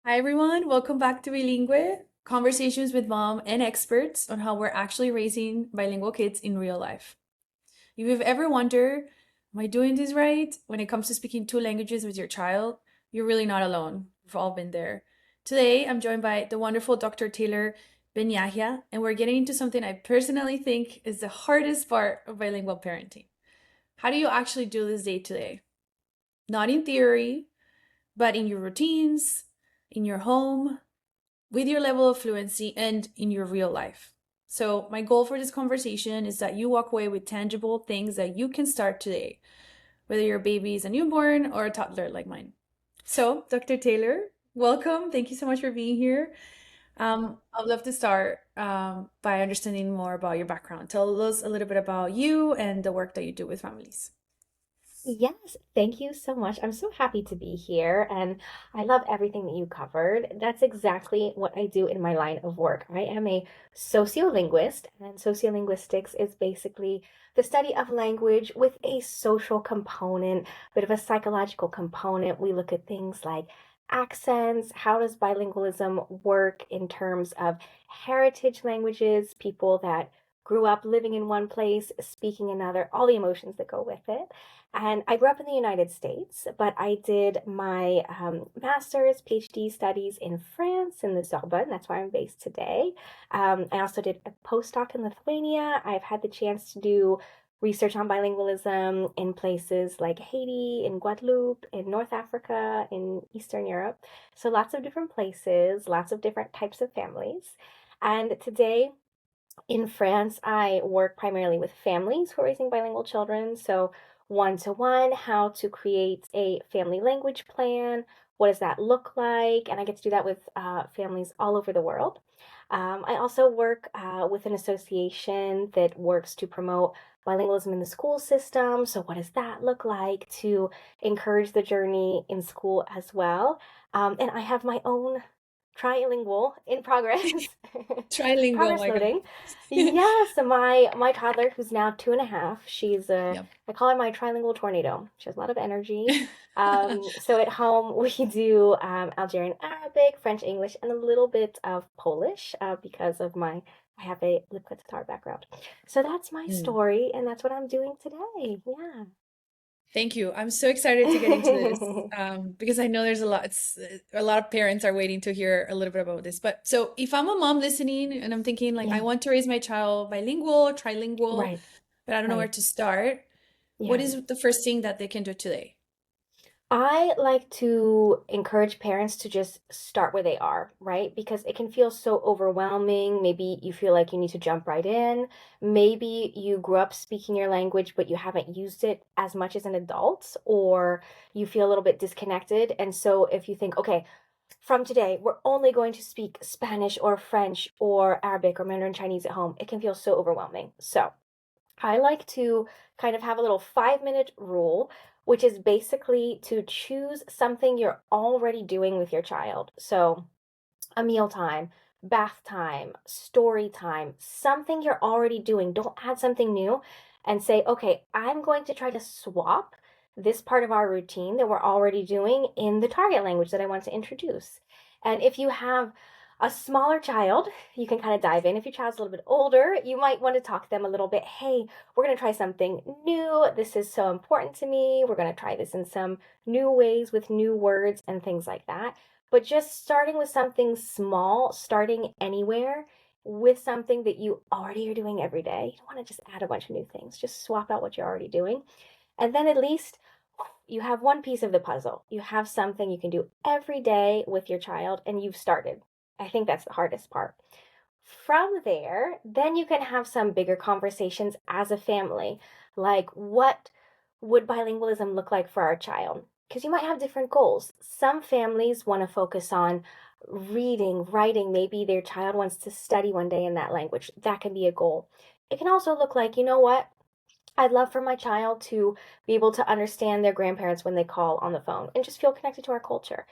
Hi, everyone. Welcome back to Bilingue Conversations with mom and experts on how we're actually raising bilingual kids in real life. If you've ever wondered, am I doing this right? When it comes to speaking two languages with your child, you're really not alone. We've all been there. Today, I'm joined by the wonderful Dr. Taylor Benyahia, and we're getting into something I personally think is the hardest part of bilingual parenting. How do you actually do this day to day? Not in theory, but in your routines, in your home, with your level of fluency and in your real life. So, my goal for this conversation is that you walk away with tangible things that you can start today, whether your baby is a newborn or a toddler like mine. So, Dr. Taylor, welcome. Thank you so much for being here. I'd love to start by understanding more about your background. Tell us a little bit about you and the work that you do with families. Yes, thank you so much. I'm so happy to be here, and I love everything that you covered. That's exactly what I do in my line of work. I am a sociolinguist, and sociolinguistics is basically the study of language with a social component, bit of a psychological component. We look at things like accents, how does bilingualism work in terms of heritage languages, people that grew up living in one place, speaking another, all the emotions that go with it. And I grew up in the United States, but I did my master's, PhD studies in France, in the Sorbonne. That's where I'm based today. I also did a postdoc in Lithuania. I've had the chance to do research on bilingualism in places like Haiti, in Guadeloupe, in North Africa, in Eastern Europe. So lots of different places, lots of different types of families. And today, in France, I work primarily with families who are raising bilingual children. So, one to one, how to create a family language plan. What does that look like? And I get to do that with families all over the world. I also work with an association that works to promote bilingualism in the school system. So, what does that look like to encourage the journey in school as well? And I have my own trilingual in progress. Trilingual, Progress my God. loading. Yes, my toddler who's now 2.5, she's a Yep. I call her my trilingual tornado. She has a lot of energy. So at home we do Algerian Arabic, French English, and a little bit of Polish because of my I have a lip guitar background. So that's my story, and that's what I'm doing today. Thank you. I'm so excited to get into this Yeah. because I know there's a lot. A lot of parents are waiting to hear a little bit about this. But so, if I'm a mom listening and I'm thinking like I Yeah. want to raise my child bilingual, trilingual, Right. but I don't know where Right. to start, what Yeah. is the first thing that they can do today? I like to encourage parents to just start where they are, right? Because it can feel so overwhelming. Maybe you feel like you need to jump right in. Maybe you grew up speaking your language, but you haven't used it as much as an adult, or you feel a little bit disconnected. And so if you think, okay, from today, we're only going to speak Spanish or French or Arabic or Mandarin Chinese at home, it can feel so overwhelming. So I like to kind of have a little 5-minute rule, which is basically to choose something you're already doing with your child. So, a meal time, bath time, story time, something you're already doing. Don't add something new and say, okay, I'm going to try to swap this part of our routine that we're already doing in the target language that I want to introduce. And if you have a smaller child, you can kind of dive in. If your child's a little bit older, you might want to talk to them a little bit. Hey, we're going to try something new. This is so important to me. We're going to try this in some new ways with new words and things like that. But just starting with something small, starting anywhere with something that you already are doing every day. You don't want to just add a bunch of new things. Just swap out what you're already doing. And then at least you have one piece of the puzzle. You have something you can do every day with your child, and you've started. I think that's the hardest part. From there, then you can have some bigger conversations as a family, like what would bilingualism look like for our child? Because you might have different goals. Some families want to focus on reading, writing. Maybe their child wants to study one day in that language. That can be a goal. It can also look like, you know what? I'd love for my child to be able to understand their grandparents when they call on the phone and just feel connected to our culture.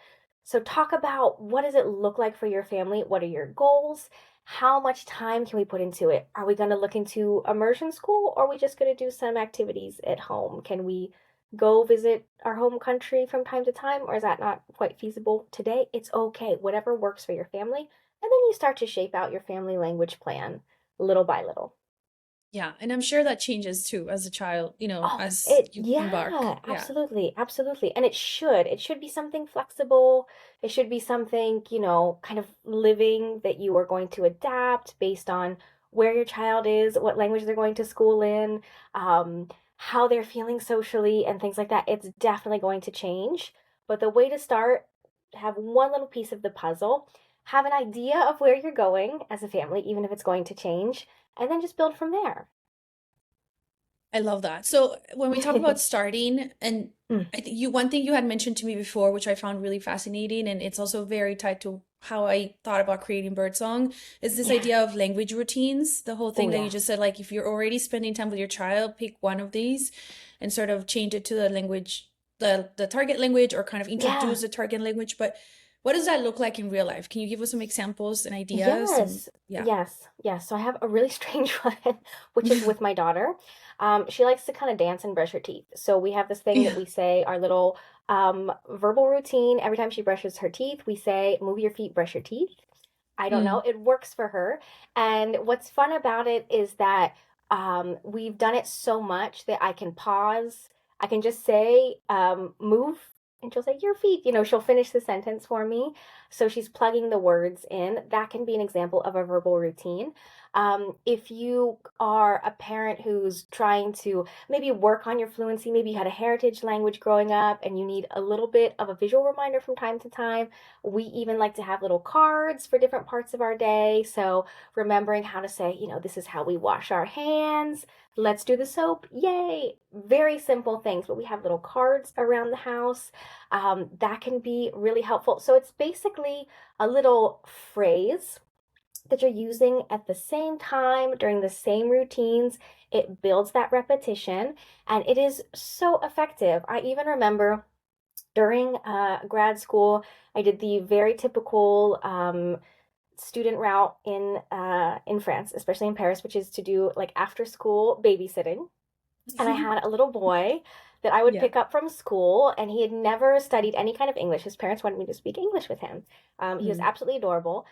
So talk about what does it look like for your family? What are your goals? How much time can we put into it? Are we going to look into immersion school or are we just going to do some activities at home? Can we go visit our home country from time to time, or is that not quite feasible today? It's okay, whatever works for your family. And then you start to shape out your family language plan little by little. Yeah, and I'm sure that changes too as a child, Oh, as you embark. yeah, Yeah. absolutely, absolutely. And it should be something flexible. It should be something, kind of living that you are going to adapt based on where your child is, what language they're going to school in, how they're feeling socially, and things like that. It's definitely going to change. But the way to start, have one little piece of the puzzle, have an idea of where you're going as a family, even if it's going to change, and then just build from there. I love that. So when we talk about starting, and Mm, I think one thing you had mentioned to me before, which I found really fascinating, and it's also very tied to how I thought about creating Birdsong, is this yeah. idea of language routines. The whole Oh, thing that you yeah. just said, like if you're already spending time with your child, pick one of these and sort of change it to the language, the target language, or kind of Yeah. introduce the target language. But what does that look like in real life? Can you give us some examples and ideas? And Yes. yeah. Yes. Yes. So I have a really strange one, which is with my daughter. She likes to kind of dance and brush her teeth. So we have this thing that Yeah. we say, our little verbal routine. Every time she brushes her teeth, we say, move your feet, brush your teeth. I don't know. Mm. It works for her. And what's fun about it is that we've done it so much that I can pause. I can just say, move, and she'll say, your feet. She'll finish the sentence for me. So she's plugging the words in. That can be an example of a verbal routine. If you are a parent who's trying to maybe work on your fluency, maybe you had a heritage language growing up and you need a little bit of a visual reminder from time to time, we even like to have little cards for different parts of our day. So remembering how to say, this is how we wash our hands. Let's do the soap. Yay. Very simple things, but we have little cards around the house. That can be really helpful. So it's basically a little phrase that you're using at the same time during the same routines. It builds that repetition and it is so effective. I even remember during grad school, I did the very typical student route in France, especially in Paris, which is to do like after school babysitting. And I had a little boy that I would Yeah. pick up from school, and he had never studied any kind of English. His parents wanted me to speak English with him. He was Mm. absolutely adorable.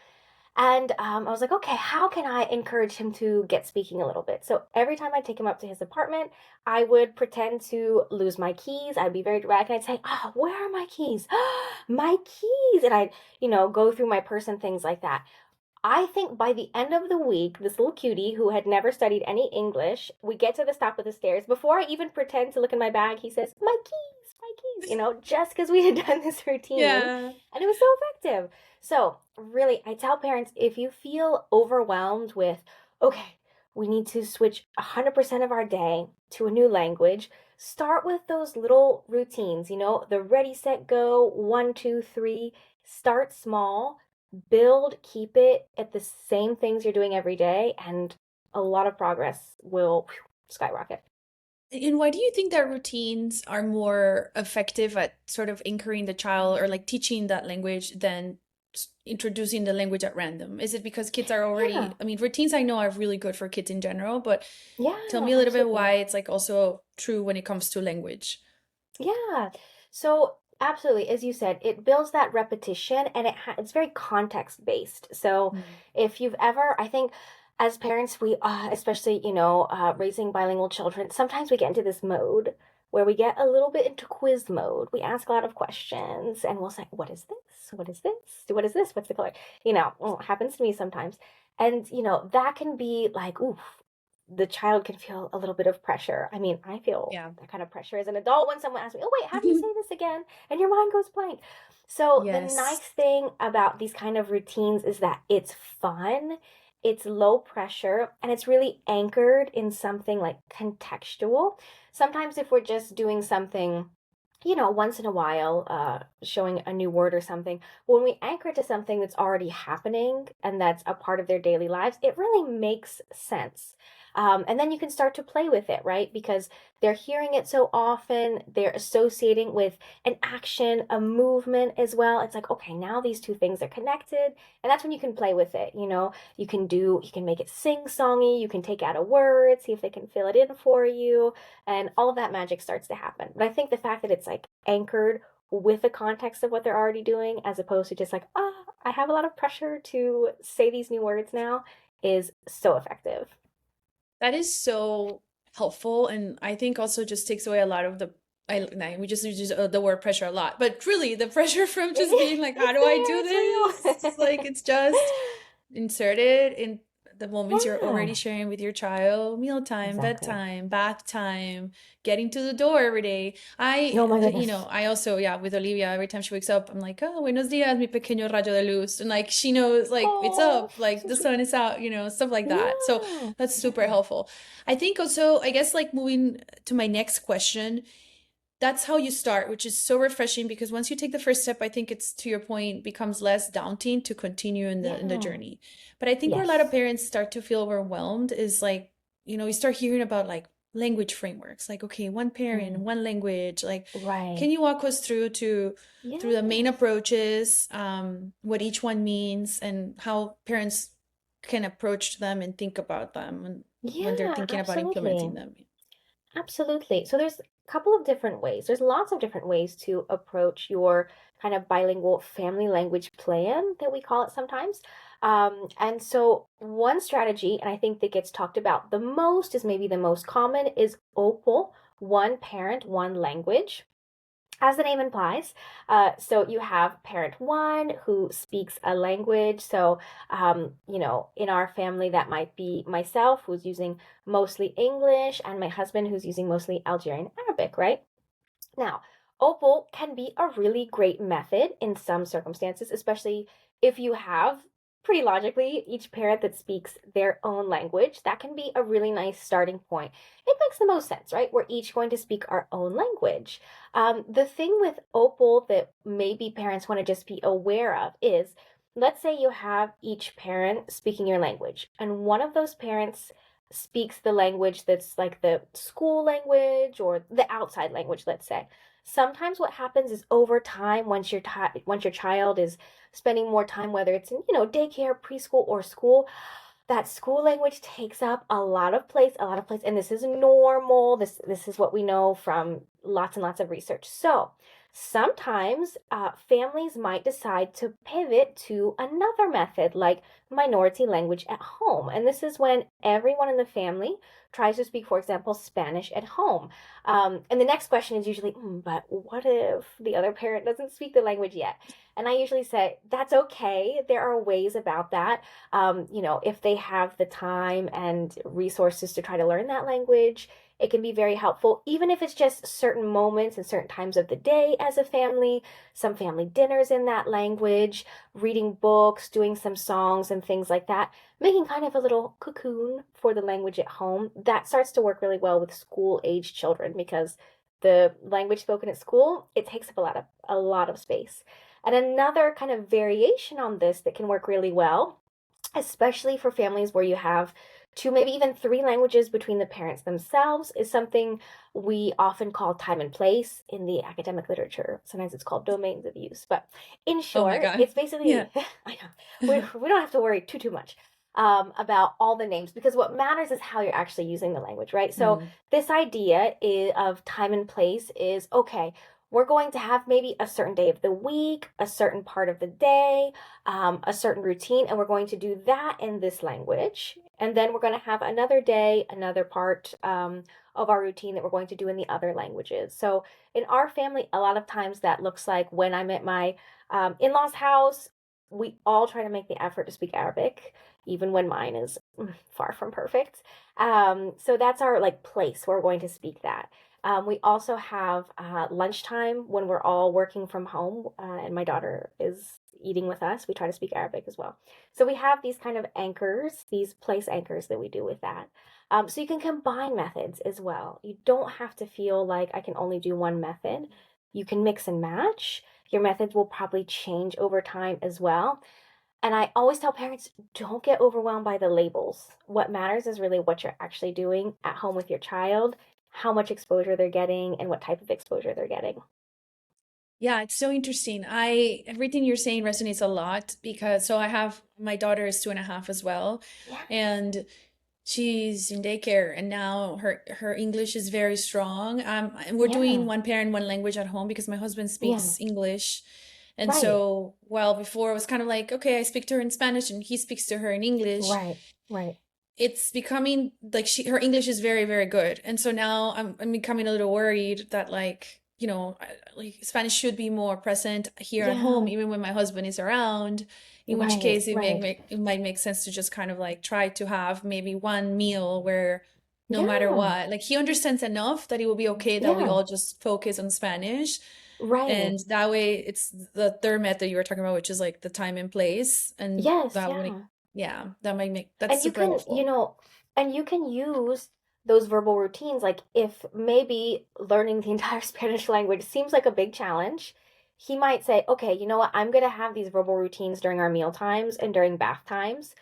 And I was like, okay, how can I encourage him to get speaking a little bit? So every time I'd take him up to his apartment, I would pretend to lose my keys. I'd be very dramatic and I'd say, oh, where are my keys? My keys. And I'd, go through my purse and things like that. I think by the end of the week, this little cutie who had never studied any English, we get to the top of the stairs. Before I even pretend to look in my bag, he says, my keys, just because we had done this routine. Yeah. And it was so effective. So, really, I tell parents if you feel overwhelmed with, okay, we need to switch 100% of our day to a new language, start with those little routines, the ready, set, go, one, two, three. Start small, build, keep it at the same things you're doing every day, and a lot of progress will skyrocket. And why do you think that routines are more effective at sort of anchoring the child or like teaching that language than introducing the language at random? Is it because kids are Yeah, already, I mean, routines I know are really good for kids in general, but tell yeah, me a little bit absolutely. why it's like also true when it comes to language. Yeah. So absolutely, as you said, it builds that repetition and it's very context based. So Mm. if you've ever, I think as parents, we especially, raising bilingual children, sometimes we get into this mode where we get a little bit into quiz mode. We ask a lot of questions and we'll say, what is this? What is this? What is this? What's the color? Well, it happens to me sometimes. And, that can be like, oof, the child can feel a little bit of pressure. I mean, I feel Yeah. that kind of pressure as an adult when someone asks me, "Oh, wait, how do you say this again?" And your mind goes blank. So, the nice Yes. thing about these kind of routines is that it's fun, it's low pressure, and it's really anchored in something like contextual. Sometimes, if we're just doing something, once in a while, showing a new word or something, when we anchor to something that's already happening and that's a part of their daily lives, it really makes sense. And then you can start to play with it, right? Because they're hearing it so often, they're associating with an action, a movement as well. It's like, okay, now these two things are connected. And that's when you can play with it. You can make it sing-songy, you can take out a word, see if they can fill it in for you, and all of that magic starts to happen. But I think the fact that it's like anchored with the context of what they're already doing, as opposed to just like, I have a lot of pressure to say these new words now, is so effective. That is so helpful, and I think also just takes away a lot of we just use the word pressure a lot, but really the pressure from just being like, how It's do I do there, this? it's Like, real. it's just inserted in the moments you're already Yeah, sharing with your child: mealtime, exactly. bedtime, bath time, getting to the door every day. Oh my goodness. I also, yeah, with Olivia, every time she wakes up, I'm like, oh, buenos dias, mi pequeño rayo de luz. And like, she knows, like, it's Oh, up, like so the sweet. sun is out, stuff like that. So Yeah, that's super yeah, helpful. I think also, I guess, like, moving to my next question, that's how you start, which is so refreshing, because once you take the first step, I think it's, to your point, becomes less daunting to continue in the yeah. journey. But I think where a lot of Yes. parents start to feel overwhelmed is like, you start hearing about like language frameworks, like, okay, one parent, Mm, one language. Like, right. can you walk us through the main Yes. approaches, what each one means, and how parents can approach them and think about them when they're Yeah, thinking about implementing absolutely. them? Absolutely. So there's a couple of different ways. There's lots of different ways to approach your kind of bilingual family language plan that we call it sometimes. And so one strategy, and I think that gets talked about the most, is maybe the most common, is OPOL, one parent, one language. As the name implies, so you have parent one who speaks a language. So, in our family, that might be myself, who's using mostly English, and my husband, who's using mostly Algerian Arabic, right? Now, OPOL can be a really great method in some circumstances, especially if you have, pretty logically, each parent that speaks their own language. That can be a really nice starting point. It makes the most sense, right? We're each going to speak our own language. The thing with OPOL that maybe parents want to just be aware of is, let's say you have each parent speaking your language, and one of those parents speaks the language that's like the school language or the outside language, let's say. Sometimes what happens is over time, once your child is spending more time, whether it's in daycare, preschool, or school, that school language takes up a lot of place, and this is normal. This is what we know from lots and lots of research. So sometimes families might decide to pivot to another method, like minority language at home, and this is when everyone in the family tries to speak, for example, Spanish at home. And the next question is usually, but what if the other parent doesn't speak the language yet? And I usually say, that's okay. There are ways about that. If they have the time and resources to try to learn that language, it can be very helpful, even if it's just certain moments and certain times of the day as a family, some family dinners in that language, reading books, doing some songs and things like that, making kind of a little cocoon for the language at home. That starts to work really well with school age children, because the language spoken at school, it takes up a lot of space. And another kind of variation on this that can work really well, especially for families where you have two, maybe even three languages between the parents themselves, is something we often call time and place in the academic literature. Sometimes it's called domains of use. But in Oh my short, God. it's Yeah. basically, I know, we don't have to worry too much about all the names, because what matters is how you're actually using the language, right? So Mm. this idea of time and place is, okay, we're going to have maybe a certain day of the week, a certain part of the day, a certain routine, and we're going to do that in this language. And then we're going to have another day, another part of our routine that we're going to do in the other languages. So in our family, a lot of times that looks like when I'm at my in law's house, we all try to make the effort to speak Arabic, even when mine is far from perfect. So that's our like place where we're going to speak that. We also have lunchtime when we're all working from home, and my daughter is eating with us. We try to speak Arabic as well. So we have these kind of anchors, these place anchors that we do with that. So you can combine methods as well. You don't have to feel like I can only do one method. You can mix and match. Your methods will probably change over time as well. And I always tell parents, don't get overwhelmed by the labels. What matters is really what you're actually doing at home with your child, how much exposure they're getting, and what type of exposure they're getting. Yeah, it's so interesting. I everything you're saying resonates a lot because so I have my daughter is 2.5 as well, Yeah. and she's in daycare, and now her English is very strong. And we're doing Yeah. one parent, one language at home because my husband Yeah. speaks English. And Right. so, well, before it was kind of like, okay, I speak to her in Spanish and he speaks to her in English. Right. Right. It's becoming like her English is very, very good. And so now I'm becoming a little worried that like, like Spanish should be more present here at home, Yeah. even when my husband is around, in which Right. case Right. it might make sense to just kind of like try to have maybe one meal where no matter Yeah. what, like he understands enough that it will be okay that we Yeah. all just focus on Spanish. Right. And that way it's the third method you were talking about, which is like the time and place. And Yes. that would, Yeah. yeah, that might make, that's And you super can, helpful. and you can use those verbal routines. Like if maybe learning the entire Spanish language seems like a big challenge, he might say, okay, you know what? I'm going to have these verbal routines during our meal times and during bath times.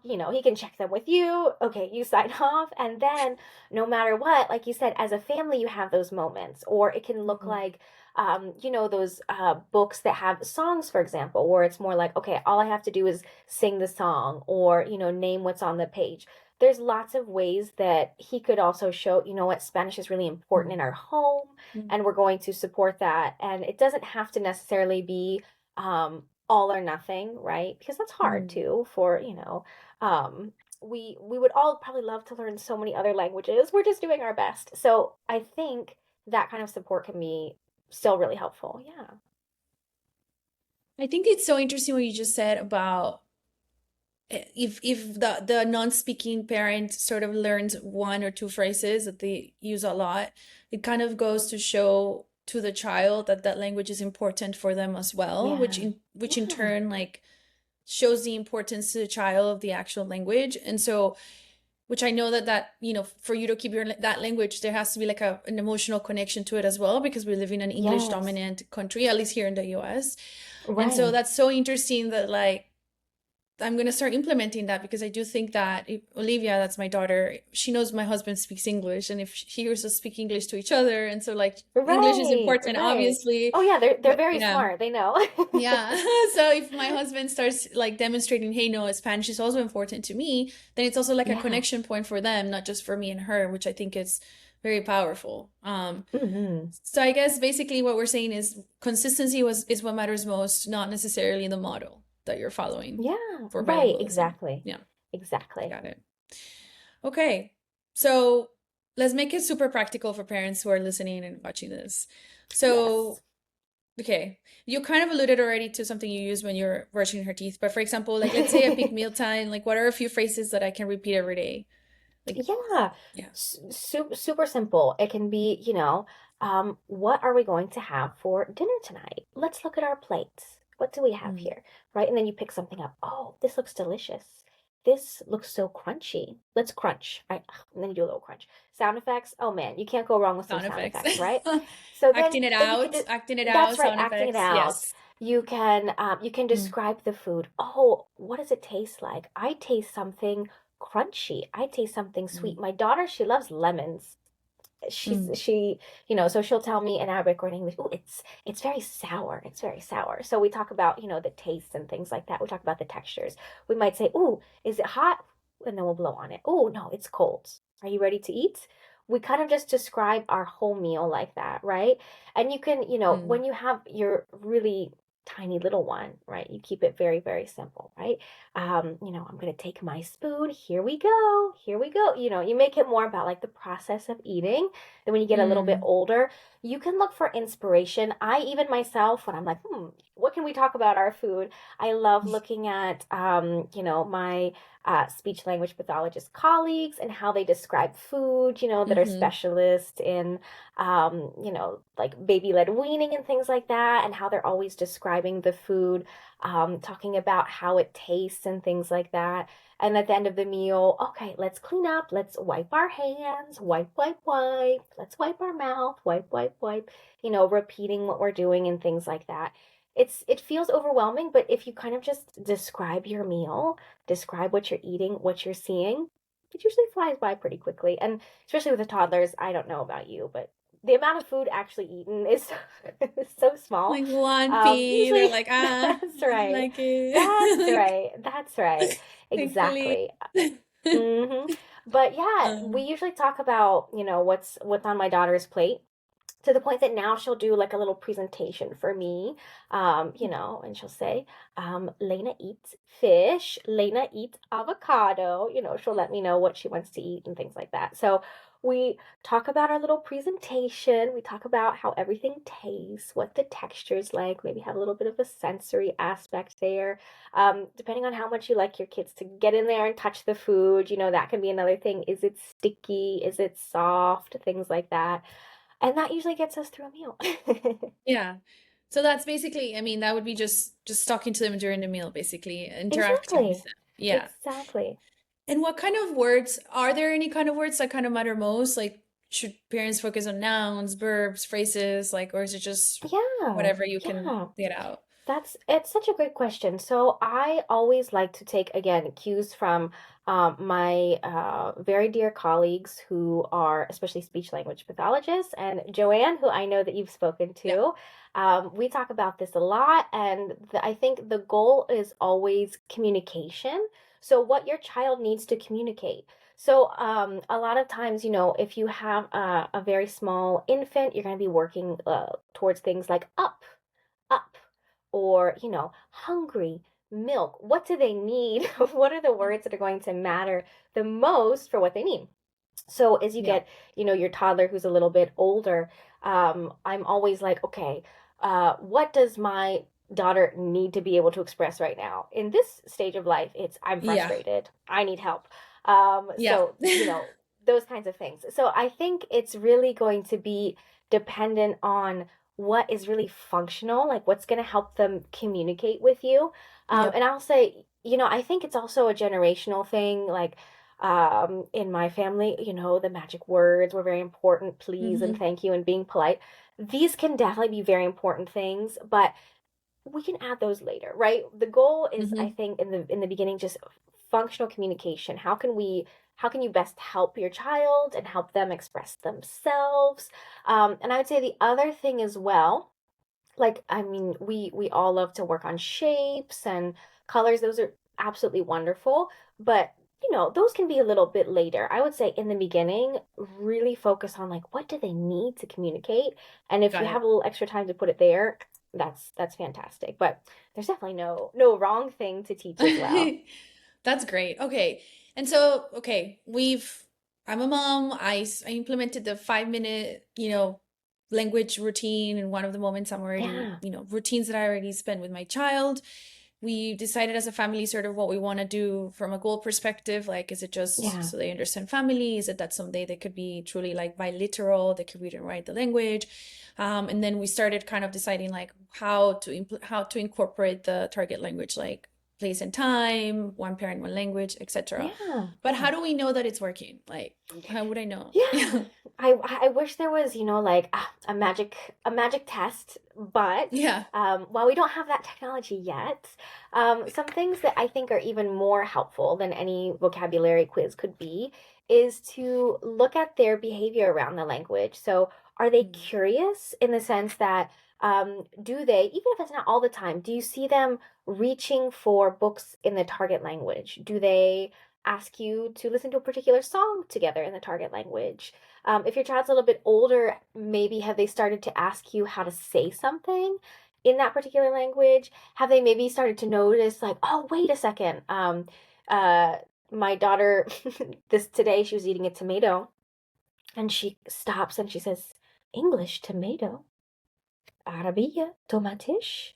He can check them with you. Okay, you sign off. And then no matter what, like you said, as a family, you have those moments. Or it can look Mhm. like, those books that have songs, for example, where it's more like, okay, all I have to do is sing the song or, name what's on the page. There's lots of ways that he could also show, what Spanish is really important in our home Mhm. and we're going to support that. And it doesn't have to necessarily be all or nothing, right? Because that's hard Mhm. too for, um, we would all probably love to learn so many other languages. We're just doing our best. So I think that kind of support can be still really helpful. Yeah. I think it's so interesting what you just said about if the non-speaking parent sort of learns one or two phrases that they use a lot, it kind of goes to show to the child that that language is important for them as well, Yeah. which in Yeah. turn like shows the importance to the child of the actual language. And so which I know that for you to keep that language, there has to be like an emotional connection to it as well, because we live in an English Yes. dominant country, at least here in the US. And so Right. that's so interesting that like I'm going to start implementing that, because I do think that Olivia, that's my daughter, she knows my husband speaks English, and if she hears us speak English to each other, and so like English is Right, important, right. obviously, Oh yeah, they're but very yeah. smart. They know. Yeah. So if my husband starts like demonstrating, hey, no, Spanish is also important to me, then it's also like a Yeah. connection point for them, not just for me and her, which I think is very powerful. Hmm. So I guess basically what we're saying is consistency is what matters most, not necessarily the model that you're following Yeah, for right, bilingualism. exactly. Yeah, I Exactly. got it. Okay. So let's make it super practical for parents who are listening and watching this. Yes. So okay. You kind of alluded already to something you use when you're brushing her teeth. But for example, like let's say I pick mealtime, like what are a few phrases that I can repeat every day? Like, Yeah. yeah. Super simple. It can be, what are we going to have for dinner tonight? Let's look at our plates. What do we have Mm. here? Right? And then you pick something up. Oh, this looks delicious. This looks so crunchy. Let's crunch. Right? And then you do a little crunch. Sound effects. Oh man, you can't go wrong with some Sound sound effects. effects, right? So then you can just, Acting it out, that's right, sound acting it effects. out. Yes. You can Mm, describe the food. Oh, what does it taste like? I taste something crunchy. I taste something sweet. mm, My daughter, she loves lemons. mm, So she'll tell me in Arabic or in English, oh, it's very sour. It's very sour. So we talk about, the tastes and things like that. We talk about the textures. We might say, oh, is it hot? And then we'll blow on it. Oh, no, it's cold. Are you ready to eat? We kind of just describe our whole meal like that, right? And you can, mm, when you have your really tiny little one, right? You keep it very, very simple, right? I'm going to take my spoon. Here we go. Here we go. You make it more about like the process of eating. Then when you get a little bit mm, older, you can look for inspiration. I even myself, when I'm like, what can we talk about our food? I love looking at, my speech language pathologist colleagues and how they describe food, that are mm-hmm, specialists in, like baby led weaning and things like that, and how they're always describing the food, talking about how it tastes and things like that. And at the end of the meal, okay, let's clean up. Let's wipe our hands. Wipe, wipe, wipe. Let's wipe our mouth. Wipe, wipe, wipe. Repeating what we're doing and things like that. it feels overwhelming, but if you kind of just describe your meal, describe what you're eating, what you're seeing, it usually flies by pretty quickly. And especially with the toddlers, I don't know about you, but the amount of food actually eaten is, is so small. Like one pea, they're Usually, like, ah, that's I don't right. like it. That's Like, right. That's right. thankfully. Exactly. But yeah, we Um, usually talk about, what's on my daughter's plate, to the point that now she'll do like a little presentation for me, and she'll say, Lena eats fish, Lena eats avocado, she'll let me know what she wants to eat and things like that. So we talk about our little presentation. We talk about how everything tastes, what the texture's like, maybe have a little bit of a sensory aspect there. Depending on how much you like your kids to get in there and touch the food, that can be another thing. Is it sticky? Is it soft? Things like that. And that usually gets us through a meal. yeah. So that's basically, I mean, that would be just talking to them during the meal, basically, interacting with Exactly. them. Yeah. Exactly. And what kind of words, are there any kind of words that kind of matter most? Like, should parents focus on nouns, verbs, phrases, like, or is it just Yeah. whatever you can Yeah. get out? It's such a great question. So I always like to take again cues from my very dear colleagues who are especially speech language pathologists, and Joanne, who I know that you've spoken Yeah. to. We talk about this a lot, and I think the goal is always communication. So what your child needs to communicate. So a lot of times, if you have a very small infant, you're going to be working towards things like up, or, hungry, milk. What do they need? What are the words that are going to matter the most for what they need? So as you Yeah. get, your toddler who's a little bit older, I'm always like, okay, what does my daughter need to be able to express right now? In this stage of life, it's I'm Yeah. frustrated, I need help. Yeah. Those kinds of things. So I think it's really going to be dependent on what is really functional, like what's going to help them communicate with you. Yep. And I'll say, I think it's also a generational thing. Like, in my family, the magic words were very important, please and Hmm. thank you and being polite. These can definitely be very important things, but we can add those later, right? The goal is, I Hmm. think, in the beginning, just functional communication. How can you best help your child and help them express themselves? And I would say the other thing as well, like, I mean, we all love to work on shapes and colors. Those are absolutely wonderful, but those can be a little bit later. I would say in the beginning, really focus on like what do they need to communicate, and if you Got have it. a little extra time to put it there, that's fantastic. But there's definitely no wrong thing to teach as well. That's great. Okay. And so, okay, I'm a mom. I implemented the 5 minute, language routine. And one of the moments I'm already, Yeah. routines that I already spent with my child. We decided as a family sort of what we want to do from a goal perspective. Like, is it just Yeah. so they understand family? Is it that someday they could be truly like biliteral? They could read and write the language. And then we started kind of deciding like how to incorporate the target language, like place and time, one parent, one language, etc. Yeah. But Yeah. how do we know that it's working? Like, how would I know? Yeah. I wish there was, like a magic test, but Yeah. while we don't have that technology yet, some things that I think are even more helpful than any vocabulary quiz could be is to look at their behavior around the language. So, are they Mm. curious in the sense that do they, even if it's not all the time, do you see them reaching for books in the target language? Do they ask you to listen to a particular song together in the target language? If your child's a little bit older, maybe have they started to ask you how to say something in that particular language? Have they maybe started to notice, like, oh, wait a second. Uh, my daughter, this today, she was eating a tomato and she stops and she says, English tomato, Arabia tomatish.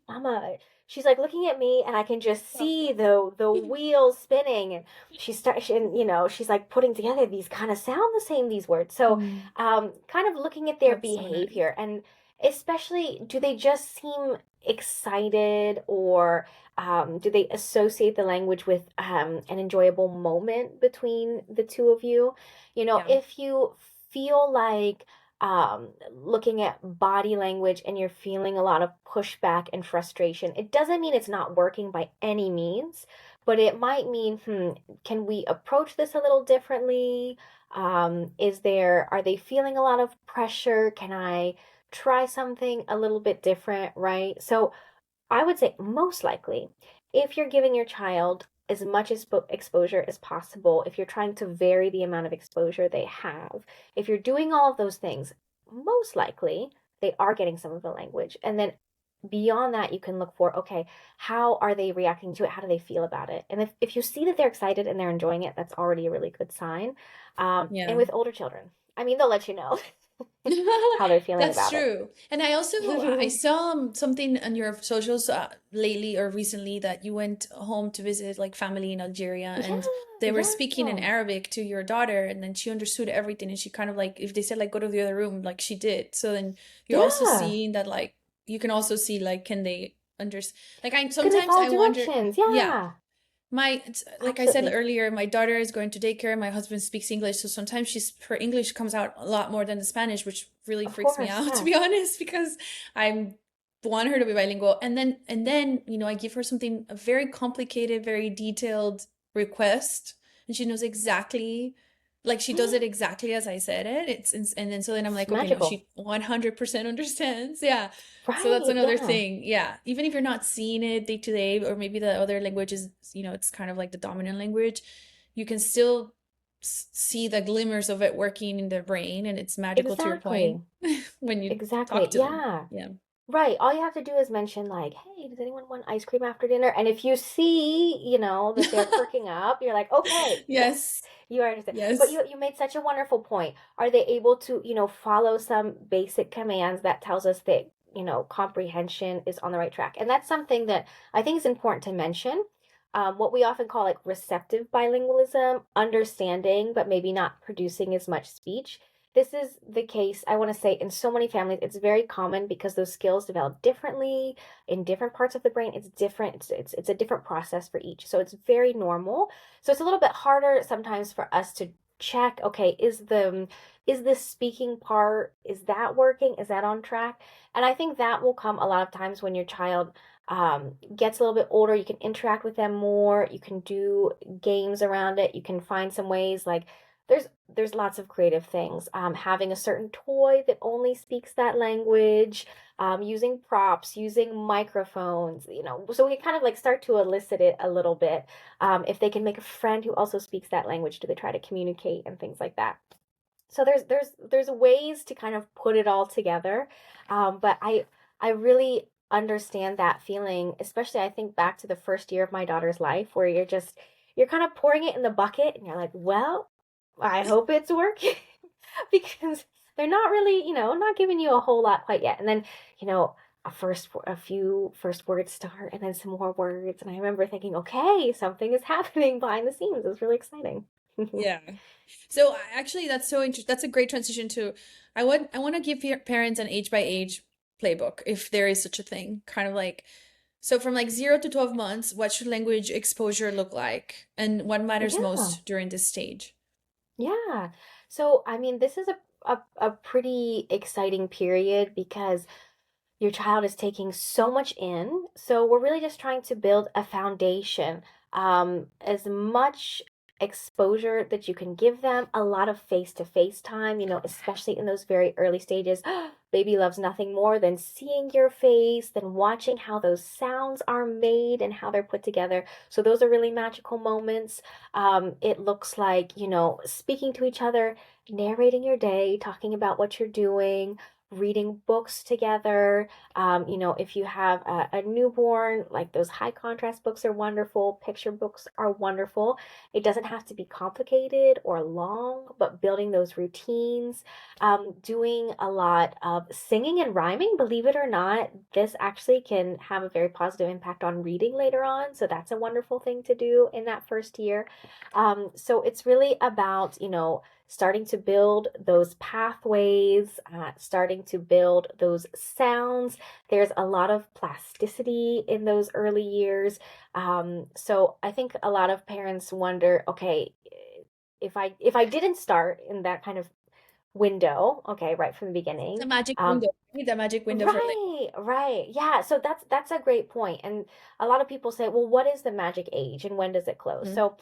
Mama, she's like looking at me and I can just see the wheels spinning, and and she's like putting together these kind of sound the same, these words. So Mm. kind of looking at their That's so nice. behavior, and especially, do they just seem excited, or do they associate the language with an enjoyable moment between the two of you? Yeah. If you feel like looking at body language and you're feeling a lot of pushback and frustration, it doesn't mean it's not working by any means, but it might mean, can we approach this a little differently? Are they feeling a lot of pressure? Can I try something a little bit different, right? So I would say most likely, if you're giving your child as much exposure as possible, if you're trying to vary the amount of exposure they have, if you're doing all of those things, most likely they are getting some of the language. And then beyond that, you can look for, okay, how are they reacting to it? How do they feel about it? And if you see that they're excited and they're enjoying it, that's already a really good sign. And Yeah. with older children, I mean, they'll let you know how they're feeling That's about it. true. And I saw something on your socials lately or recently that you went home to visit like family in Algeria Yeah, and they were speaking in yeah. Arabic to your daughter and then she understood everything and she kind of like if they said like go to the other room like she did. So then you're also Yeah. seeing that like you can also see like can they understand like I Can they sometimes follow I wonder directions? yeah Yeah, like I said absolutely. earlier, my daughter is going to daycare. My husband speaks English, so sometimes her English comes out a lot more than the Spanish, which really Of freaks me course, out to yeah. be honest, because I want her to be bilingual. And then I give her something a very complicated, very detailed request, and she knows exactly like she does it exactly as I said it. And then so then I'm It's like, okay, no, magical. she 100% understands. Yeah. So that's Right, another yeah. thing. Yeah. Even if you're not seeing it day to day, or maybe the other language is, it's kind of like the dominant language, you can still see the glimmers of it working in their brain. And it's magical to your point Exactly. when you Exactly. talk to them. Yeah. Yeah. Right. All you have to do is mention like, "Hey, does anyone want ice cream after dinner?" And if you see, that they're perking up, you're like, "Okay, yes, Yes. you understand." But Yes. you made such a wonderful point. Are they able to, follow some basic commands that tells us that, comprehension is on the right track? And that's something that I think is important to mention. What we often call like receptive bilingualism, understanding but maybe not producing as much speech. This is the case, I want to say, in so many families. It's very common because those skills develop differently in different parts of the brain. It's different. It's a different process for each. So it's very normal. So it's a little bit harder sometimes for us to check, okay, is the speaking part, is that working? Is that on track? And I think that will come a lot of times when your child gets a little bit older. You can interact with them more. You can do games around it. You can find some ways like there's lots of creative things. Having a certain toy that only speaks that language, using props, using microphones, so we can kind of like start to elicit it a little bit. If they can make a friend who also speaks that language, do they try to communicate and things like that? So there's ways to kind of put it all together. But I really understand that feeling, especially I think back to the first year of my daughter's life where you're kind of pouring it in the bucket and you're like, well, I hope it's working because they're not really, not giving you a whole lot quite yet. And then, a few first words start and then some more words. And I remember thinking, okay, something is happening behind the scenes. It's really exciting. Yeah. So actually, that's so interesting. That's a great transition to. I want to give parents an age by age playbook, if there is such a thing. Kind of like, so from like 0 to 12 months, what should language exposure look like, and what matters Yeah. most during this stage? Yeah. So, I mean, this is a pretty exciting period because your child is taking so much in. So we're really just trying to build a foundation. As much exposure that you can give them, a lot of face-to-face time, especially in those very early stages. Baby loves nothing more than seeing your face, than watching how those sounds are made and how they're put together. So those are really magical moments. It looks like, speaking to each other, narrating your day, talking about what you're doing, reading books together. If you have a newborn, like those high contrast books are wonderful, picture books are wonderful. It doesn't have to be complicated or long, but building those routines, doing a lot of singing and rhyming. Believe it or not, this actually can have a very positive impact on reading later on. So that's a wonderful thing to do in that first year. So it's really about, starting to build those pathways, starting to build those sounds. There's a lot of plasticity in those early years. So I think a lot of parents wonder, okay, if I didn't start in that kind of window, okay, right from the It's a beginning. magic window, right? The magic window for like. Right, right. Yeah, so that's a great point. And a lot of people say, well, what is the magic age and when does it close? Mhm. So,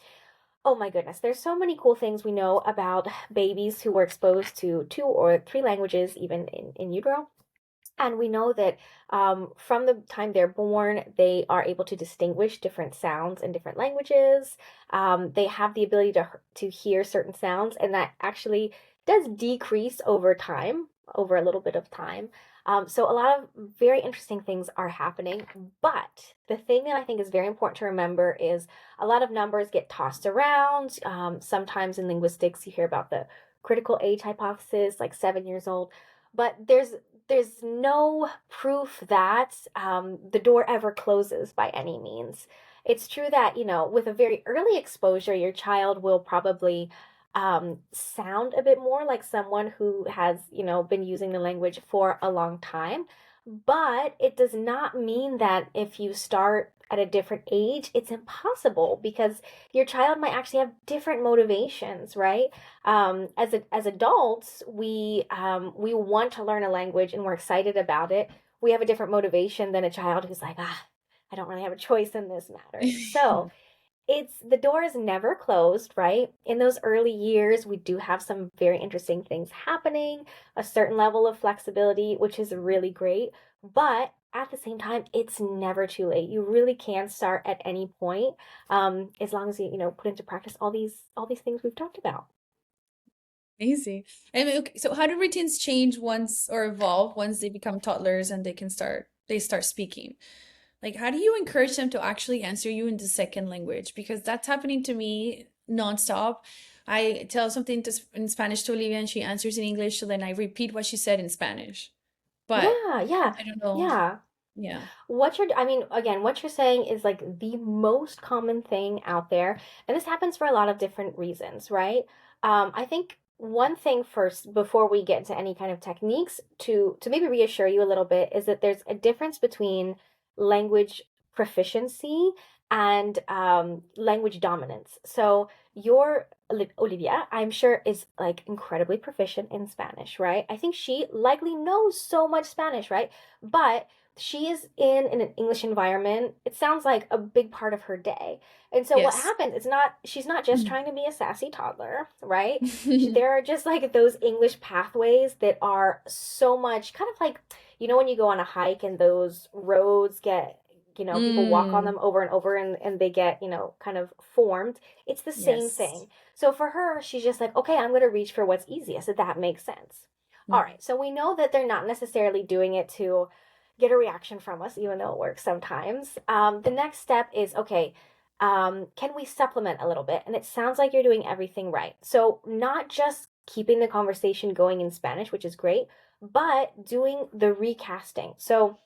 oh my goodness, there's so many cool things we know about babies who were exposed to two or three languages, even in utero. And we know that from the time they're born, they are able to distinguish different sounds in different languages. They have the ability to hear certain sounds, and that actually does decrease over time, over a little bit of time. So a lot of very interesting things are happening. But the thing that I think is very important to remember is a lot of numbers get tossed around. Sometimes in linguistics, you hear about the critical age hypothesis, like 7 years old. But there's no proof that the door ever closes by any means. It's true that, with a very early exposure, your child will probably sound a bit more like someone who has, been using the language for a long time. But it does not mean that if you start at a different age, it's impossible because your child might actually have different motivations, right? As adults, we want to learn a language and we're excited about it. We have a different motivation than a child who's like, I don't really have a choice in this matter. So it's the door is never closed, right? In those early years, we do have some very interesting things happening, a certain level of flexibility, which is really great. But at the same time, it's never too late. You really can start at any point, as long as you put into practice all these things we've talked about. Amazing. And okay, so how do routines change once or evolve once they become toddlers and they start speaking? Like, how do you encourage them to actually answer you in the second language? Because that's happening to me nonstop. I tell something in Spanish to Olivia and she answers in English, so then I repeat what she said in Spanish. But Yeah, yeah, I don't know. yeah. Yeah. I mean, again, what you're saying is like the most common thing out there, and this happens for a lot of different reasons, right? I think one thing first, before we get into any kind of techniques, to maybe reassure you a little bit, is that there's a difference between language proficiency and language dominance. So your Olivia, I'm sure, is like incredibly proficient in Spanish, right? I think she likely knows so much Spanish, right? But she is in an English environment. It sounds like a big part of her day. And so what Yes. happens, she's not just trying to be a sassy toddler, right? There are just like those English pathways that are so much kind of like, when you go on a hike and those roads get, people walk on Mm, them over and over and they get, kind of formed. It's the same yes. thing. So for her, she's just like, okay, I'm going to reach for what's easiest. So that makes sense. All Mm. right. So we know that they're not necessarily doing it to get a reaction from us, even though it works sometimes. The next step is okay, can we supplement a little bit? And it sounds like you're doing everything right. So, not just keeping the conversation going in Spanish, which is great, but doing the recasting. So,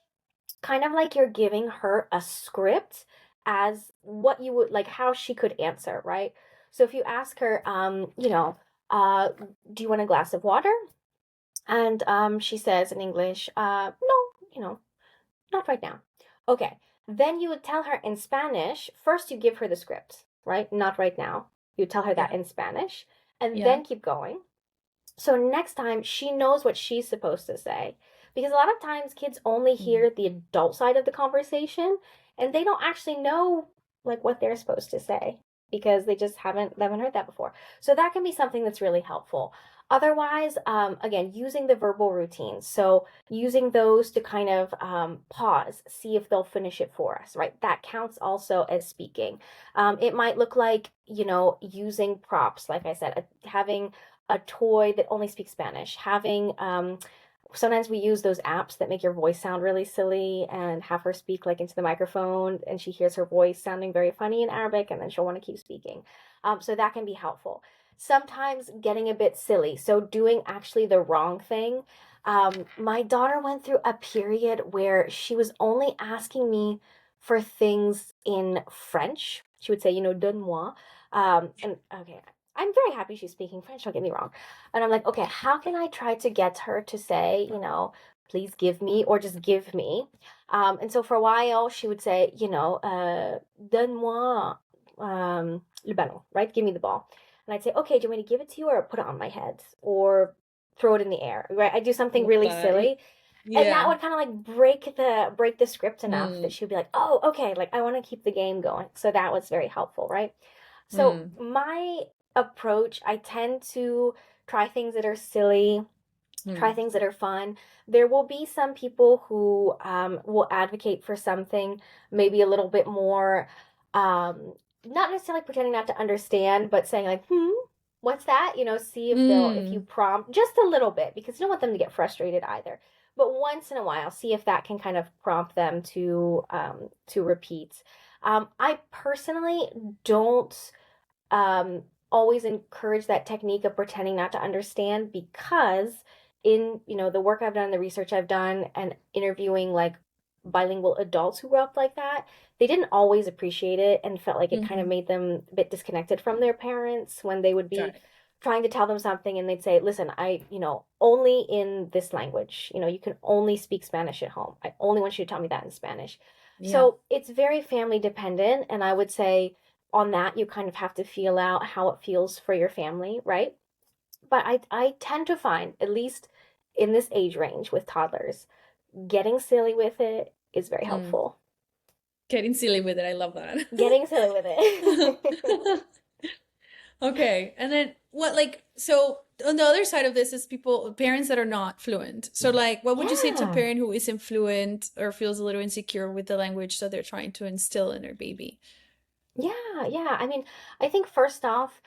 kind of like you're giving her a script as what you would like, how she could answer, right? So, if you ask her, do you want a glass of water? And she says in English, no, not right now. Okay. Then you would tell her in Spanish. First, you give her the script, right? Not right now. You tell her that Yeah. in Spanish and Yeah. then keep going. So next time she knows what she's supposed to say. Because a lot of times kids only Mm. hear the adult side of the conversation and they don't actually know like what they're supposed to say because they haven't heard that before. So that can be something that's really helpful. Otherwise, again, using the verbal routines. So using those to kind of pause, see if they'll finish it for us, right? That counts also as speaking. It might look like, using props, like I said, having a toy that only speaks Spanish, having sometimes we use those apps that make your voice sound really silly and have her speak like into the microphone and she hears her voice sounding very funny in Arabic and then she'll want to keep speaking. So that can be helpful. Sometimes getting a bit silly, so doing actually the wrong thing. My daughter went through a period where she was only asking me for things in French. She would say, donne-moi. And okay, I'm very happy she's speaking French, don't get me wrong. And I'm like, okay, how can I try to get her to say, please give me or just give me? And so for a while, she would say, donne-moi le ballon, right? Give me the ball. And I'd say, okay, do you want me to give it to you or put it on my head? Or throw it in the air, right? I do something Love really that. silly, and that Yeah. would kind of like break the script enough that Mm, she'd be like, "Oh, okay, like I want to keep the game going." So that was very helpful, right? So mm, my approach, I tend to try things that are silly, try mm, things that are fun. There will be some people who will advocate for something maybe a little bit more, um, not necessarily pretending not to understand, but saying like, what's that? You know, see if you mm. prompt just a little bit because you don't want them to get frustrated either. But once in a while, see if that can kind of prompt them to repeat. I personally don't always encourage that technique of pretending not to understand because in the work I've done, the research I've done, and interviewing like bilingual adults who grew up like that, they didn't always appreciate it and felt like it kind of Mm-hmm. made them a bit disconnected from their parents when they would Got be it. trying to tell them something and they'd say, listen, only in this language, you can only speak Spanish at home. I only want you to tell me that in Spanish. Yeah. So it's very family dependent. And I would say on that, you kind of have to feel out how it feels for your family, right? But I tend to find, at least in this age range with toddlers, getting silly with it is very Mm. helpful. Getting silly with it. I love that. Getting silly with it. Okay. And then what, like, so on the other side of this is people, parents that are not fluent. So, like, what would you say to a Yeah. parent who isn't fluent or feels a little insecure with the language that they're trying to instill in their baby? Yeah, yeah. I mean, I think first off,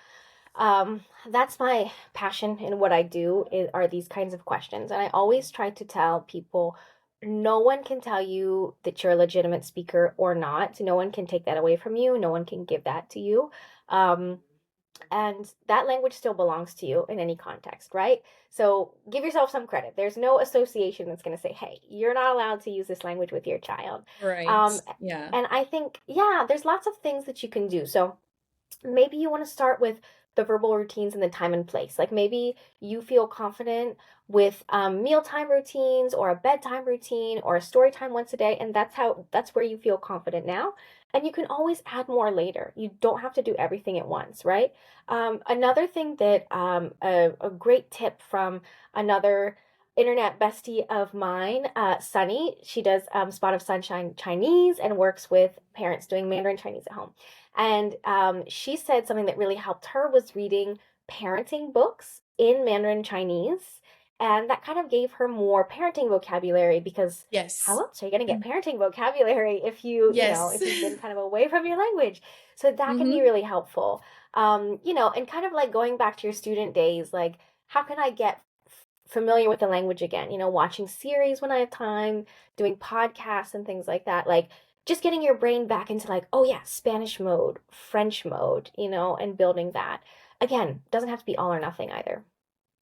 that's my passion in what I do are these kinds of questions. And I always try to tell people no one can tell you that you're a legitimate speaker or not. No one can take that away from you. No one can give that to you. Um, and that language still belongs to you in any context, right? So give yourself some credit. There's no association that's going to say, hey, you're not allowed to use this language with your child. Right. Um, Yeah. and I think, yeah, there's lots of things that you can do. So maybe you want to start with the verbal routines and the time and place. Like maybe you feel confident with mealtime routines or a bedtime routine or a story time once a day, and that's where you feel confident now. And you can always add more later. You don't have to do everything at once, right? Another thing that a great tip from another internet bestie of mine, Sunny. She does Spot of Sunshine Chinese and works with parents doing Mandarin Chinese at home. And she said something that really helped her was reading parenting books in Mandarin Chinese. And that kind of gave her more parenting vocabulary because how Yes. else are you going to get parenting vocabulary if Yes. if you've been kind of away from your language? So that can be Mm-hmm. really helpful. And kind of like going back to your student days, like how can I get familiar with the language again? Watching series when I have time, doing podcasts and things like that. Like just getting your brain back into like, oh yeah, Spanish mode, French mode, and building that. Again, doesn't have to be all or nothing either.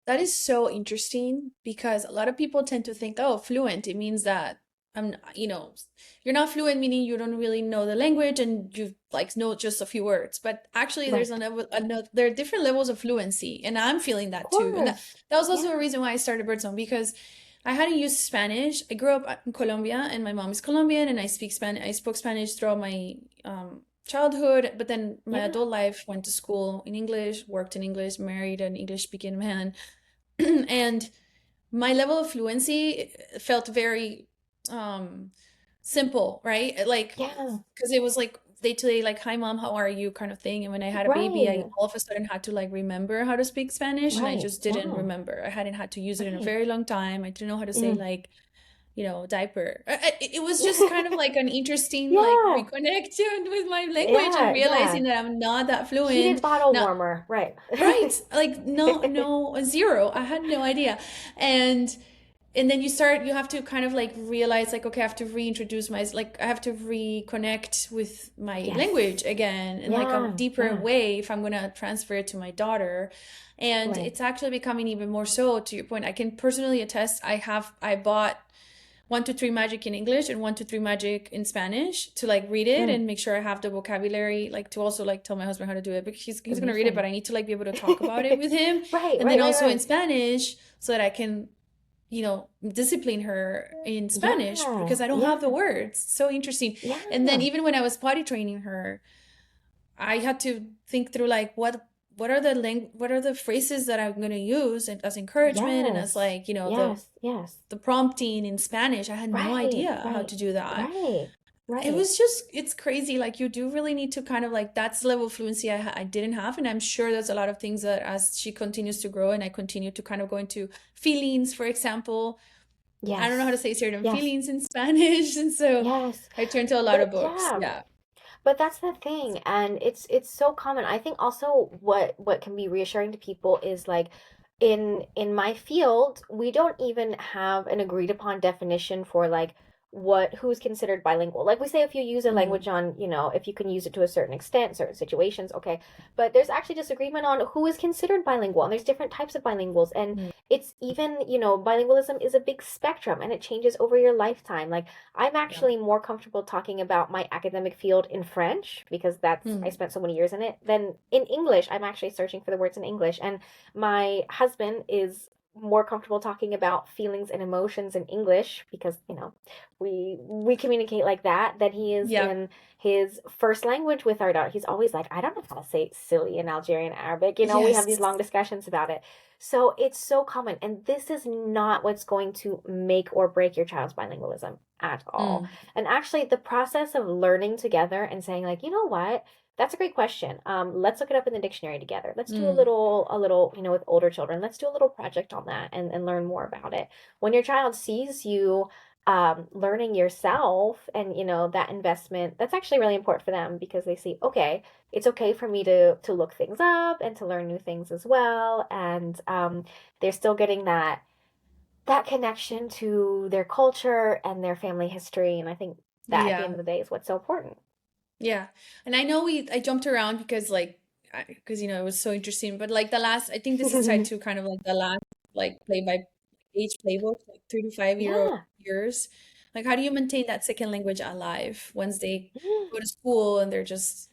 That is so interesting because a lot of people tend to think, oh, fluent, it means that you're not fluent, meaning you don't really know the language and you like know just a few words. But actually, Right. there are different levels of fluency, and I'm feeling Of that too. And course. that was also a Yeah. reason why I started Birdsong because I hadn't used Spanish. I grew up in Colombia, and my mom is Colombian, and I speak Spanish. I spoke Spanish throughout my childhood, but then my Yeah. adult life went to school in English, worked in English, married an English speaking man. And my level of fluency felt very um simple, right? Like, Yeah. because it was like day to day, like, hi mom, how are you kind of thing. And when I had a baby, I Right. all of a sudden had to like remember how to speak Spanish, and I Right. just didn't Yeah. remember. I hadn't had to use it in a Right. very long time. I didn't know how to say Mm. like, diaper. It was just kind of like an interesting like Yeah. reconnection with my language and Yeah. Yeah. realizing that I'm not that Heated fluent. bottle Now, warmer. Right. right, like no, no, zero. I had no idea. And then you have to kind of like realize like, okay, I have to reintroduce like I have to reconnect with my Yes. language again in like a Yeah. deeper Yeah. way if I'm gonna transfer it to my daughter. And Right. it's actually becoming even more so, to your point. I can personally attest, I bought 1 2 3 Magic in English and 1 2 3 Magic in Spanish to like read it Mm. and make sure I have the vocabulary, like to also like tell my husband how to do it, because he's gonna read it, but Amazing. I need to like be able to talk about it with him. Right. And then Right. Right. also in Right. Spanish so that I can, discipline her in Spanish Yeah. because I don't have the Yeah. words. So interesting. And then Yeah. even when I was potty training her, I had to think through like what are the phrases that I'm going to use and as encouragement and as Yes. like, Yes. Yes. the prompting in Spanish. I had no Right. idea how Right. to do that. Right. It Right. was just, it's crazy. Like you do really need to kind of like, that's the level of fluency I didn't have. And I'm sure there's a lot of things that as she continues to grow and I continue to kind of go into feelings, for example, I don't know how to Yes. say certain Yes. feelings in Spanish. And so Yes. I turned to a lot of But books. yeah. Yeah. But that's the thing, and it's so common. I think also what can be reassuring to people is like in my field, we don't even have an agreed upon definition for like what who's considered bilingual. Like we say if you use a Mm, language on, if you can use it to a certain extent, certain situations, okay. But there's actually disagreement on who is considered bilingual, and there's different types of bilinguals, and mm, it's even, bilingualism is a big spectrum and it changes over your lifetime. Like I'm yeah. actually more comfortable talking about my academic field in French because I Mm, spent so many years in it than in English. I'm actually searching for the words in English. And my husband is more comfortable talking about feelings and emotions in English because, we communicate like that than he is yeah. in his first language with our daughter. He's always like, I don't know how to say silly in Algerian Arabic. We have these Yes. long discussions about it. So it's so common. And this is not what's going to make or break your child's bilingualism at all. Mm, And actually, the process of learning together and saying, like, you know what? That's a great question. Let's look it up in the dictionary together. Let's do mm, a little, with older children, let's do a little project on that and learn more about it. When your child sees you learning yourself and, that investment, that's actually really important for them because they see, okay, it's okay for me to look things up and to learn new things as well. And they're still getting that connection to their culture and their family history. And I think that at the end yeah. of the day is what's so important. Yeah. And I know I jumped around because like because it was so interesting, but like the last I think this is tied to kind of like the last like play by age playbook, like 3 to 5 year old Yeah. years. Like how do you maintain that second language alive once they Mm. go to school and they're Yeah. just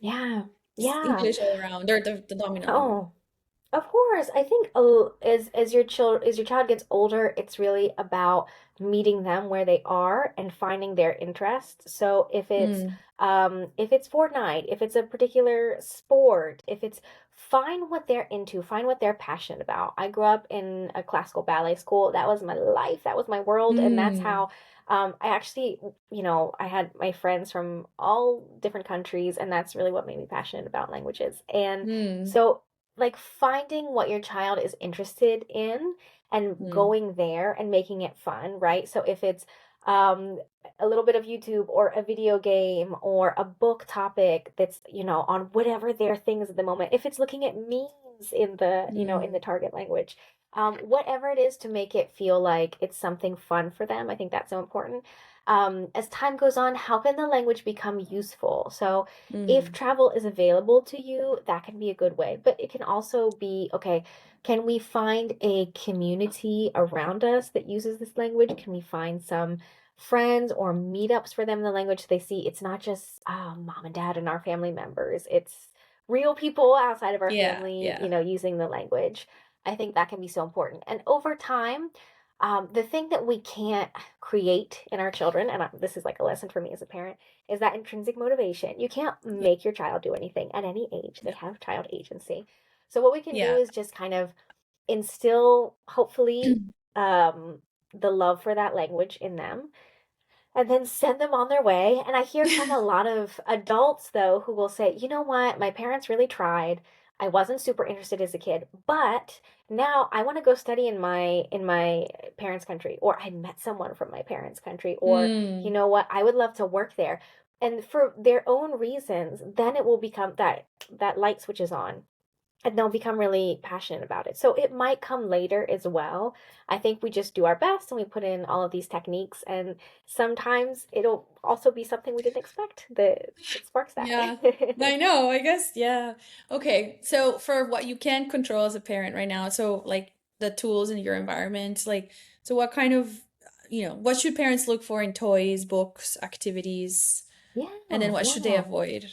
Yeah. English all around or the dominant language? Oh, of course. I think as your child gets older, it's really about meeting them where they are and finding their interest. So Mm, if it's Fortnite, if it's a particular sport, if it's find what they're into, find what they're passionate about. I grew up in a classical ballet school. That was my life. That was my world, and that's mm, how I actually, I had my friends from all different countries, and that's really what made me passionate about languages. And mm, so like finding what your child is interested in and mm, going there and making it fun, right? So if it's um a little bit of YouTube or a video game or a book topic that's, on whatever their things at the moment. If it's looking at memes in the mm. target language, whatever it is to make it feel like it's something fun for them. I think that's so important. As time goes on, how can the language become useful? So if Mm, travel is available to you, that can be a good way. But it can also be, okay, can we find a community around us that uses this language? Can we find some friends or meetups for them in the language they see? It's not just mom and dad and our family members. It's real people outside of our yeah, family, yeah. using the language. I think that can be so important. And over time, the thing that we can't create in our children, and this is like a lesson for me as a parent, is that intrinsic motivation. You can't Yeah, make your child do anything at any age. They have child agency. So what we can do yeah. is just kind of instill, hopefully, um, the love for that language in them and then send them on their way. And I hear from a lot of adults, though, who will say, you know what, my parents really tried. I wasn't super interested as a kid, but now I want to go study in my parents' country, or I met someone from my parents' country, or you Mm, know what, I would love to work there. And for their own reasons, then it will become that light switches on and they'll become really passionate about it. So it might come later as well. I think we just do our best and we put in all of these techniques, and sometimes it'll also be something we didn't expect that sparks that. yeah. I know, I guess, yeah. Okay, so for what you can control as a parent right now, so like the tools in your environment, like, so what kind of, what should parents look for in toys, books, activities, and then Yeah, what should they yeah. avoid at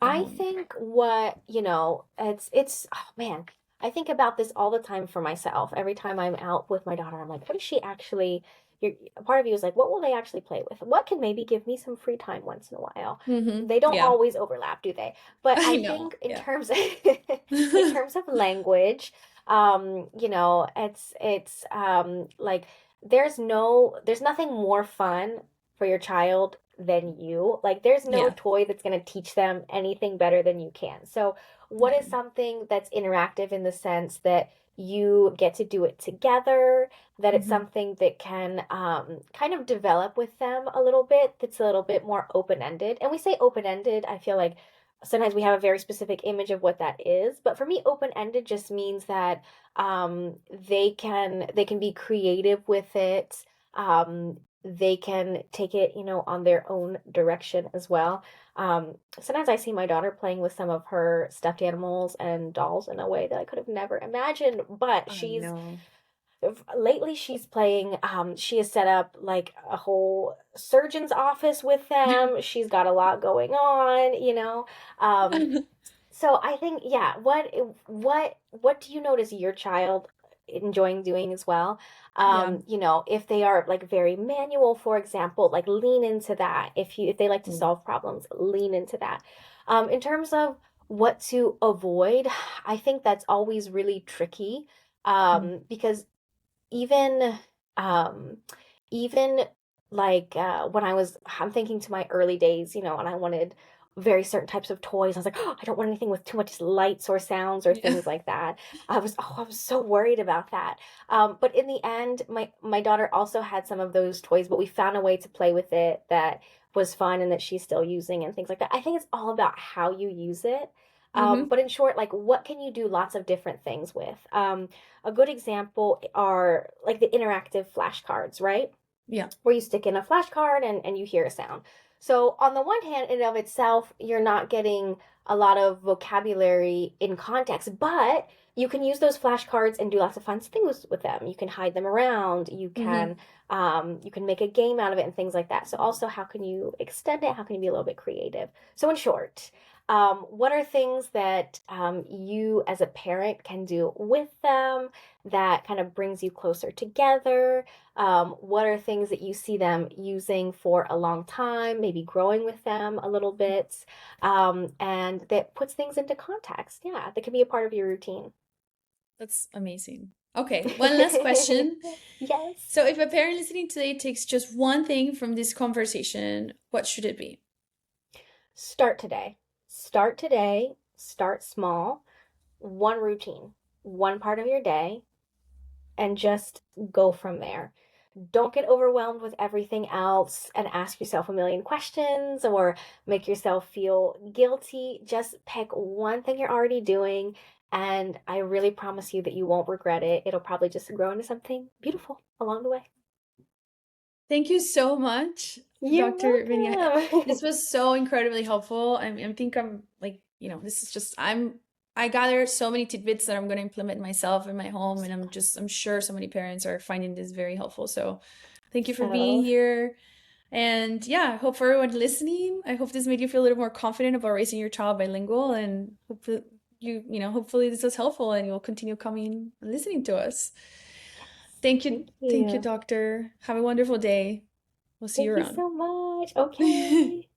I home? think what, it's oh man, I think about this all the time for myself. Every time I'm out with my daughter, I'm like, what does she actually a part of you is like, what will they actually play with? What can maybe give me some free time once in a while? Mm-hmm. They don't Yeah. always overlap, do they? But I I know. think in Yeah. terms of in terms of language, it's like there's nothing more fun for your child than you. Like there's no Yeah. toy that's going to teach them anything better than you can. So what Yeah. is something that's interactive in the sense that you get to do it together, that it's Mm-hmm. something that can kind of develop with them a little bit, that's a little bit more open-ended. And we say open-ended, I feel like sometimes we have a very specific image of what that is. But for me, open-ended just means that they can be creative with it. They can take it, on their own direction as well. Sometimes I see my daughter playing with some of her stuffed animals and dolls in a way that I could have never imagined. But I know. she's playing, she has set up like a whole surgeon's office with them. She's got a lot going on. Um, so I think, yeah, what do you notice your child enjoying doing as well? Yeah. If they are like very manual, for example, like lean into that. If they like to Mm. solve problems, lean into that. In terms of what to avoid, I think that's always really tricky. Mm. Because even um even like when I'm thinking to my early days, and I wanted very certain types of toys. I was like, oh, I don't want anything with too much lights or sounds or Yeah. things like that. I was so worried about that. But in the end, my daughter also had some of those toys, but we found a way to play with it that was fun and that she's still using and things like that. I think it's all about how you use it. Mm-hmm. But in short, like what can you do lots of different things with? A good example are like the interactive flashcards, right? Yeah. Where you stick in a flashcard and you hear a sound. So, on the one hand, in and of itself, you're not getting a lot of vocabulary in context, but you can use those flashcards and do lots of fun things with them. You can hide them around. Mm-hmm. You can make a game out of it and things like that. So, also, how can you extend it? How can you be a little bit creative? So, in short, what are things that you as a parent can do with them that kind of brings you closer together? What are things that you see them using for a long time, maybe growing with them a little bit, and that puts things into context? Yeah, that can be a part of your routine. That's amazing. Okay, one last question. Yes. So, if a parent listening today takes just one thing from this conversation, what should it be? Start today. Start today. Start small. One routine, one part of your day, and just go from there. Don't get overwhelmed with everything else and ask yourself a million questions or make yourself feel guilty. Just pick one thing you're already doing, and I really promise you that you won't regret it. It'll probably just grow into something beautiful along the way. Thank you so much, You're Dr. Benyahia. This welcome. was so incredibly helpful. I think I'm like, this is just, I gather so many tidbits that I'm going to implement myself in my home. And I'm sure so many parents are finding this very helpful. So thank you for being So, here. And yeah, I hope for everyone listening, I hope this made you feel a little more confident about raising your child bilingual and hopefully hopefully this was helpful and you'll continue coming and listening to us. yes, Thank you. thank Thank you, you. doctor. Have a wonderful day. We'll see you Thank you around. so much. Okay.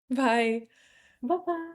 Bye. Bye bye.